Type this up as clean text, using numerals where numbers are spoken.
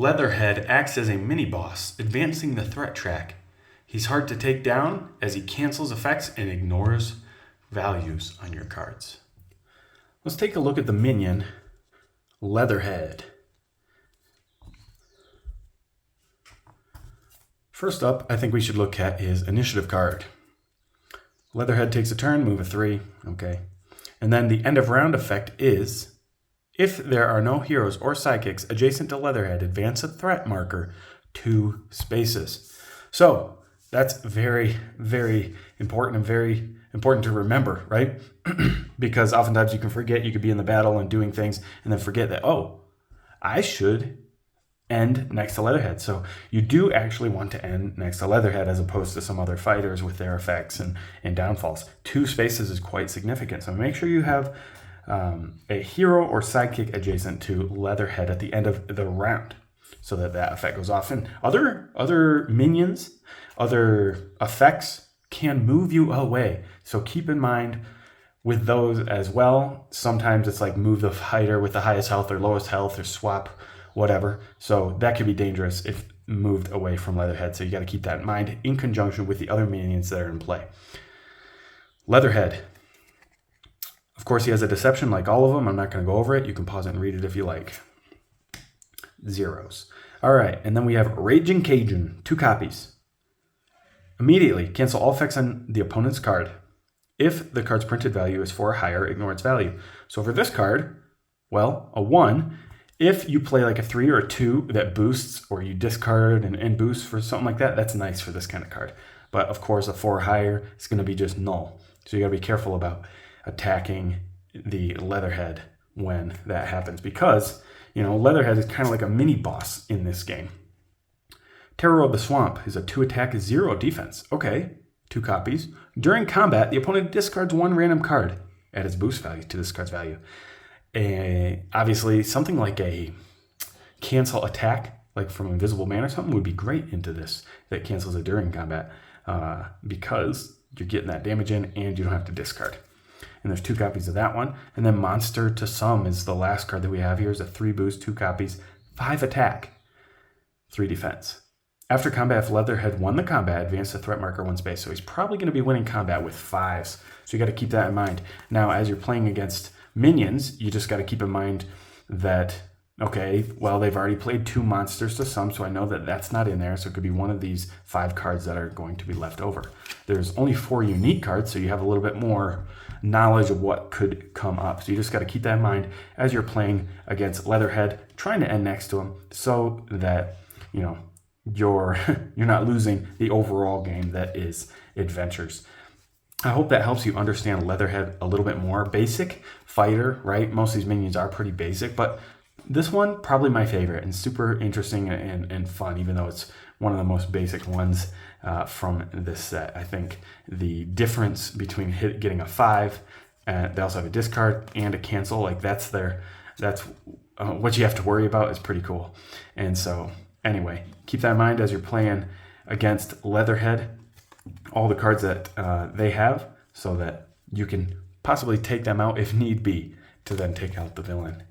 Leatherhead acts as a mini-boss, advancing the threat track. He's hard to take down as he cancels effects and ignores values on your cards. Let's take a look at the minion, Leatherhead. First up, I think we should look at his initiative card. Leatherhead takes a turn, move a 3, okay. And then the end of round effect is, if there are no heroes or sidekicks adjacent to Leatherhead, advance a threat marker 2 spaces. So that's very, very important and very important to remember, right? Because oftentimes you can forget, you could be in the battle and doing things and then forget that, oh, I should end next to Leatherhead. So you do actually want to end next to Leatherhead as opposed to some other fighters with their effects and downfalls. 2 spaces is quite significant. So make sure you have a hero or sidekick adjacent to Leatherhead at the end of the round so that that effect goes off. And other minions, other effects can move you away. So keep in mind with those as well. Sometimes it's like move the fighter with the highest health or lowest health or swap whatever. So that could be dangerous if moved away from Leatherhead. So you got to keep that in mind in conjunction with the other minions that are in play. Leatherhead. Of course, he has a deception like all of them. I'm not going to go over it. You can pause it and read it if you like. 0s. All right. And then we have Raging Cajun. 2 copies. Immediately cancel all effects on the opponent's card. If the card's printed value is 4 or higher, ignore its value. So for this card, well, a 1. If you play like a 3 or a 2 that boosts, or you discard and boost for something like that, that's nice for this kind of card. But of course, a 4 or higher is going to be just null. So you got to be careful about attacking the Leatherhead when that happens, because, you know, Leatherhead is kind of like a mini boss in this game. Terror of the Swamp is a 2 attack, 0 defense. Okay, 2 copies. During combat, the opponent discards 1 random card. Add its boost value to this card's value. Obviously, something like a cancel attack, like from Invisible Man or something, would be great into this that cancels it during combat, because you're getting that damage in and you don't have to discard. And there's 2 copies of that one. And then Monster to Some is the last card that we have here. Is a 3 boost, 2 copies, 5 attack, 3 defense. After combat, if Leatherhead won the combat, advance the threat marker 1 space. So he's probably going to be winning combat with 5s. So you got to keep that in mind. Now, as you're playing against minions, you just got to keep in mind that, okay, well, they've already played 2 Monsters to Some, so I know that that's not in there. So it could be one of these 5 cards that are going to be left over. There's only 4 unique cards, so you have a little bit more knowledge of what could come up. So you just got to keep that in mind as you're playing against Leatherhead, trying to end next to him so that, you know, you're not losing the overall game that is Adventures. I hope that helps you understand Leatherhead a little bit more. Basic fighter, right? Most of these minions are pretty basic, but this one, probably my favorite and super interesting and fun, even though it's one of the most basic ones from this set. I think the difference between getting a 5, and they also have a discard and a cancel, like that's what you have to worry about, is pretty cool. And so anyway, keep that in mind as you're playing against Leatherhead, all the cards that they have, so that you can possibly take them out if need be to then take out the villain